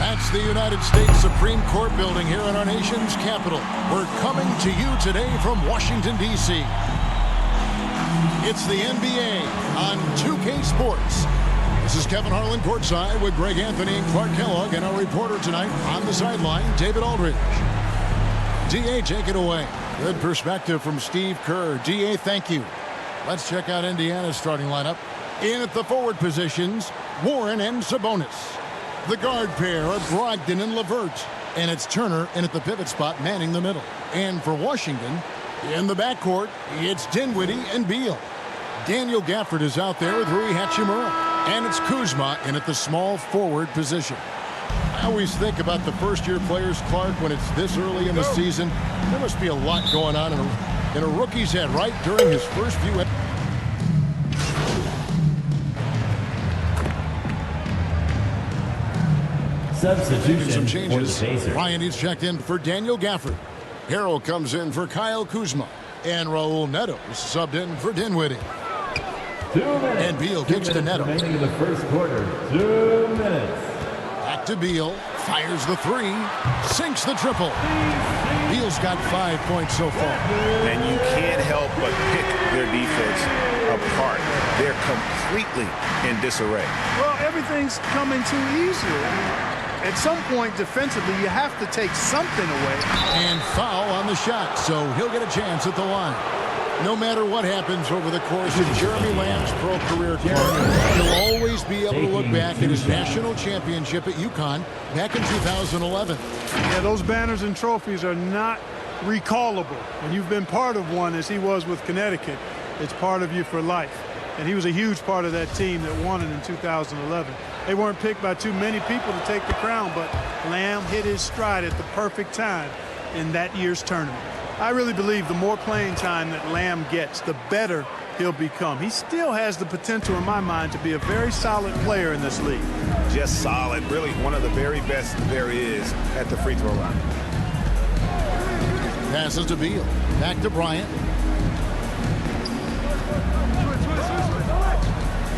That's the United States Supreme Court building here in our nation's capital. We're coming to you today from Washington, D.C. It's the NBA on 2K Sports. This is Kevin Harlan courtside with Greg Anthony and Clark Kellogg, and our reporter tonight on the sideline, David Aldridge. D.A., take it away. Good perspective from Steve Kerr. D.A., thank you. Let's check out Indiana's starting lineup. In at the forward positions, Warren and Sabonis. The guard pair are Brogdon and LeVert. And it's Turner in at the pivot spot, manning the middle. And for Washington, in the backcourt, it's Dinwiddie and Beal. Daniel Gafford is out there with Rui Hachimura. And it's Kuzma in at the small forward position. I always think about the first-year players, Clark, when it's this early in the season. There must be a lot going on in a rookie's head, right, during his first few... Substitution. Some changes. Ryan is checked in for Daniel Gafford. Harrell comes in for Kyle Kuzma. And Raul Neto is subbed in for Dinwiddie. 2 minutes. And Beal kicks to Neto. Remaining in the first quarter. 2 minutes. Back to Beal. Fires the three. Sinks the triple. Beal's got 5 points so far. And you can't help but pick their defense apart. They're completely in disarray. Well, everything's coming too easy. At some point, defensively, you have to take something away. And foul on the shot, so he'll get a chance at the line. No matter what happens over the course of Jeremy Lamb's pro career, he'll always be able to look back at his national championship at UConn back in 2011. Yeah, those banners and trophies are not recallable. When you've been part of one, as he was with Connecticut, it's part of you for life. And he was a huge part of that team that won it in 2011. They weren't picked by too many people to take the crown, but Lamb hit his stride at the perfect time in that year's tournament. I really believe the more playing time that Lamb gets, the better he'll become. He still has the potential, in my mind, to be a very solid player in this league. Just solid. Really one of the very best there is at the free throw line. Passes to Beal. Back to Bryant.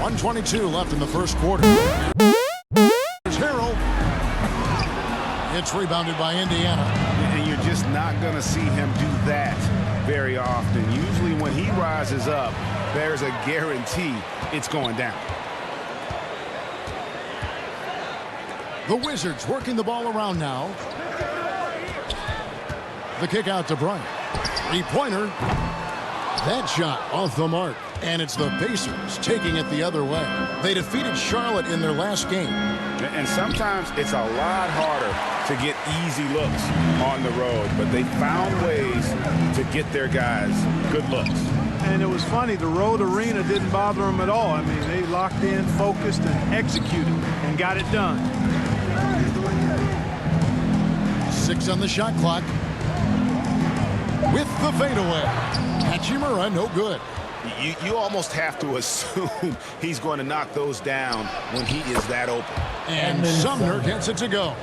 1:22 left in the first quarter. Here's Harrell. It's rebounded by Indiana. And you're just not going to see him do that very often. Usually when he rises up, there's a guarantee it's going down. The Wizards working the ball around now. The kick out to Bryant. Three-pointer. That shot off the mark. And it's the Pacers taking it the other way. They defeated Charlotte in their last game. And sometimes it's a lot harder to get easy looks on the road, but they found ways to get their guys good looks. And it was funny, the road arena didn't bother them at all. I mean, they locked in, focused, and executed, and got it done. 6 on the shot clock. With the fadeaway. Hachimura, no good. You almost have to assume he's going to knock those down when he is that open. And Sumner gets it to go.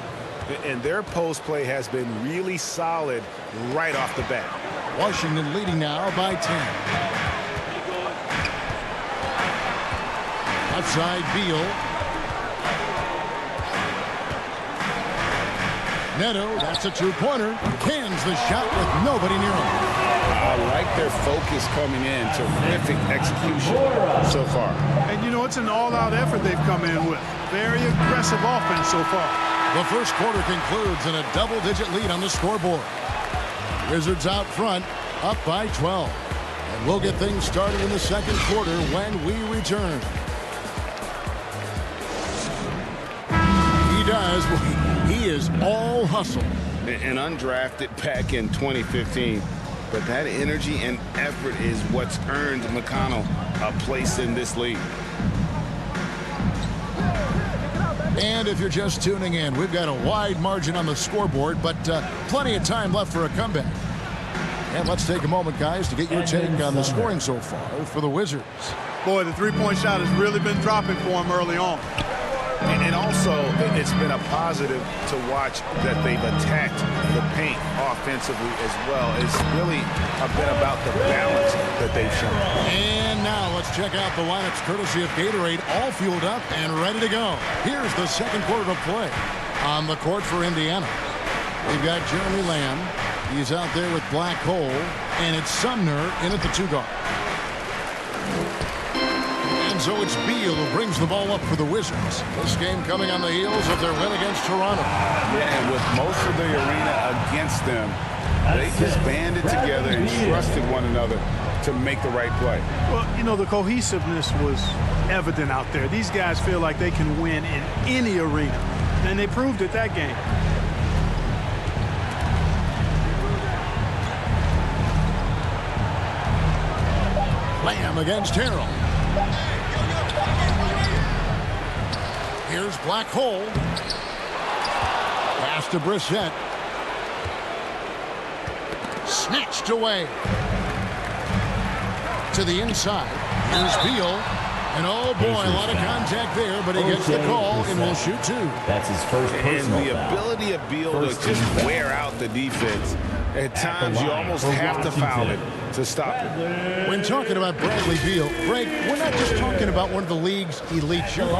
And their post play has been really solid right off the bat. Washington leading now by 10. Outside Beal. Neto, that's a two-pointer. Cans the shot with nobody near him. I like their focus coming in. Terrific execution so far. And, you know, it's an all-out effort they've come in with. Very aggressive offense so far. The first quarter concludes in a double-digit lead on the scoreboard. Wizards out front, up by 12. And we'll get things started in the second quarter when we return. He does. He is all hustle. And undrafted back in 2015. But that energy and effort is what's earned McConnell a place in this league. And if you're just tuning in, we've got a wide margin on the scoreboard, but plenty of time left for a comeback. And let's take a moment, guys, to get your take on the scoring so far for the Wizards. Boy, the three-point shot has really been dropping for him early on. And also, it's been a positive to watch that they've attacked the paint offensively as well. It's really been about the balance that they've shown. And now let's check out the lineups courtesy of Gatorade, all fueled up and ready to go. Here's the second quarter of play. On the court for Indiana, we've got Jeremy Lamb. He's out there with Black Hole, and it's Sumner in at the 2-guard. And so it's Beal who brings the ball up for the Wizards. This game coming on the heels of their win against Toronto. Yeah, and with most of the arena against them, they just banded together and trusted one another to make the right play. Well, you know, the cohesiveness was evident out there. These guys feel like they can win in any arena, and they proved it that game. Lamb against Harrell. Here's Black Hole. Pass to Brissett. Snatched away. To the inside. Here's Beal. And oh boy, a lot of contact there, but he gets the call and will shoot 2. That's his first personal And the foul. ability of Beal to just wear out the defense. At times, you almost have to foul it to stop it. When talking about Bradley Beal, Greg, we're not just talking about one of the league's elite shooters.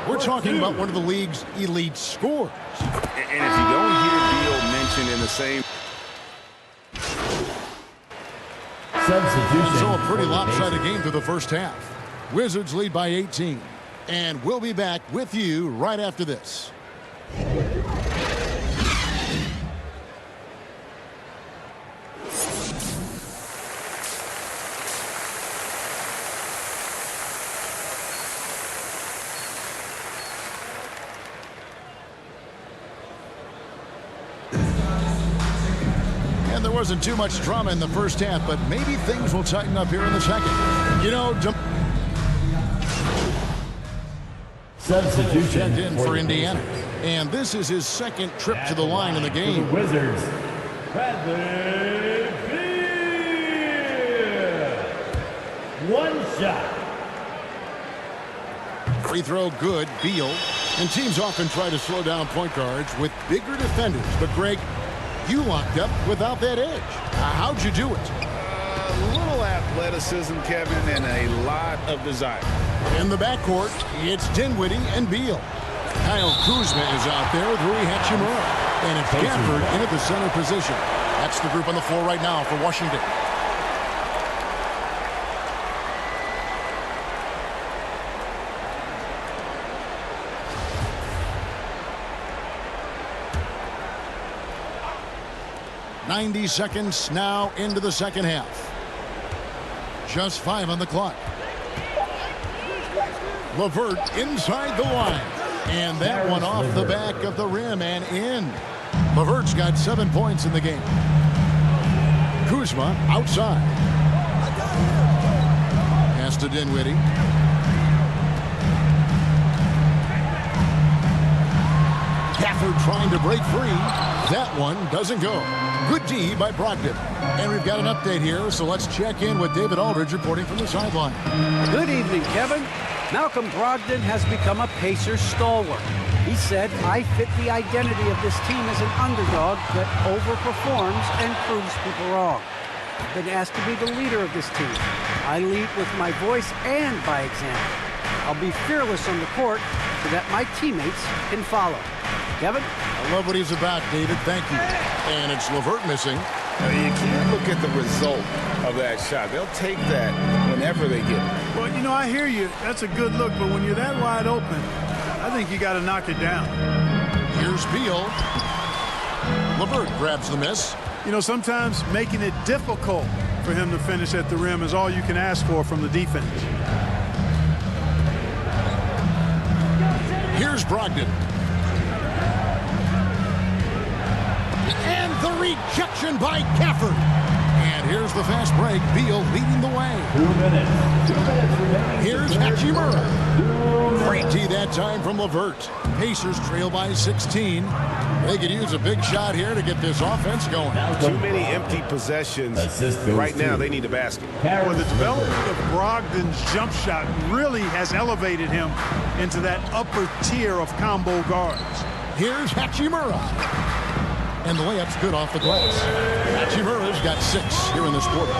We're talking about one of the league's elite scorers. And if you don't hear Beal mentioned in the same... Substitution. So a pretty for the lopsided Pacers. game through the first half. Wizards lead by 18. And we'll be back with you right after this. And there wasn't too much drama in the first half, but maybe things will tighten up here in the second. You know, Substitution checked in for the Indiana. Pacers. And this is his second trip to the line in the For the game. Wizards, Bradley Beal. One shot. Free throw good, Beal. And teams often try to slow down point guards with bigger defenders. But, Greg, you locked up without that edge. How'd you do it? A little athleticism, Kevin, and a lot of desire. In the backcourt, it's Dinwiddie and Beal. Kyle Kuzma is out there with Rui Hachimura. And it's Gafford in at the center position. That's the group on the floor right now for Washington. .90 seconds now into the second half. Just 5 on the clock. LeVert inside the line. And that one off the back of the rim and in. LeVert's got 7 points in the game. Kuzma outside. Pass to Dinwiddie. Gafford trying to break free. That one doesn't go. Good D by Brogdon. And we've got an update here, so let's check in with David Aldridge reporting from the sideline. Good evening, Kevin. Malcolm Brogdon has become a Pacers stalwart. He said, I fit the identity of this team as an underdog that overperforms and proves people wrong. I've been asked to be the leader of this team. I lead with my voice and by example. I'll be fearless on the court so that my teammates can follow. Kevin? I love what he's about, David. Thank you. And it's LeVert missing. You can't look at the result of that shot. They'll take that whenever they get it. Well, you know, I hear you. That's a good look, but when you're that wide open, I think you got to knock it down. Here's Beal. LeVert grabs the miss. You know, sometimes making it difficult for him to finish at the rim is all you can ask for from the defense. Here's Brogdon. And the rejection by Gafford. And here's the fast break. Beal leading the way. 2 minutes. 2 minutes remaining. Here's Hachimura. Great D that time from LeVert. Pacers trail by 16. They could use a big shot here to get this offense going. Too many empty possessions. Assist goes Right now, to they need a basket. Well, the development of Brogdon's jump shot really has elevated him into that upper tier of combo guards. Here's Hachimura. And the layup's good off the glass. Hachimura's got 6 here in this quarter.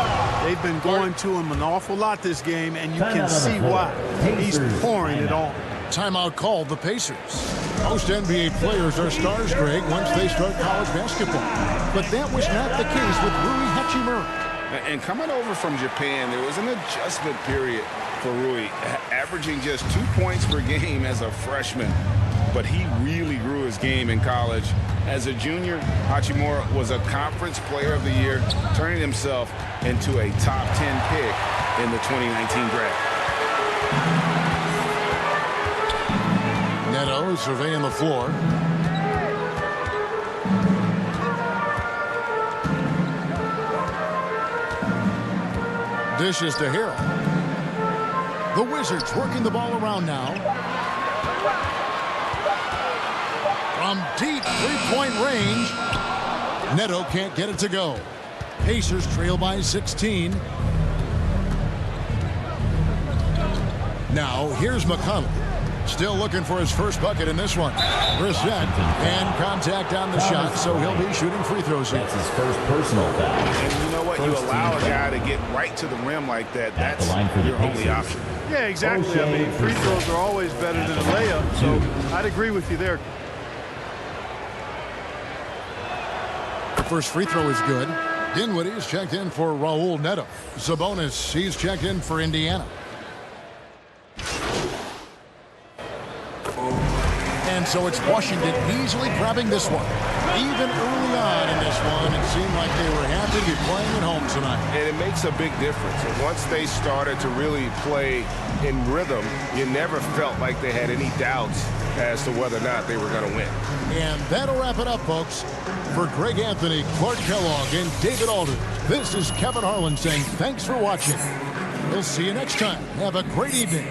They've been going to him an awful lot this game, and you Timeout can on the see floor. why. He's Pacers pouring it timeout. on. Timeout called the Pacers. Most NBA players are stars, Greg, once they start college basketball. But that was not the case with Rui Hachimura. And coming over from Japan, there was an adjustment period for Rui, averaging just 2 points per game as a freshman. But he really grew his game in college. As a junior, Hachimura was a Conference Player of the Year, turning himself into a top 10 pick in the 2019 draft. Neto surveying the floor. Dishes to Harrell. The Wizards working the ball around now. From deep three-point range, Neto can't get it to go. Pacers trail by 16. Now here's McConnell. Still looking for his first bucket in this one. Brissett and contact on the shot, so he'll be shooting free throws here. That's his first personal foul. And you know what? You allow a guy to get right to the rim like that. That's your only option. Yeah, exactly. I mean, free throws are always better than a layup, so I'd agree with you there. The first free throw is good. Dinwiddie's checked in for Raul Neto. Sabonis, he's checked in for Indiana. And so it's Washington easily grabbing this one. Even early on in this one, it seemed like they were happy to be playing at home tonight. And it makes a big difference. And once they started to really play in rhythm, you never felt like they had any doubts as to whether or not they were going to win. And that'll wrap it up, folks. For Greg Anthony, Clark Kellogg, and David Aldridge, this is Kevin Harlan saying thanks for watching. We'll see you next time. Have a great evening.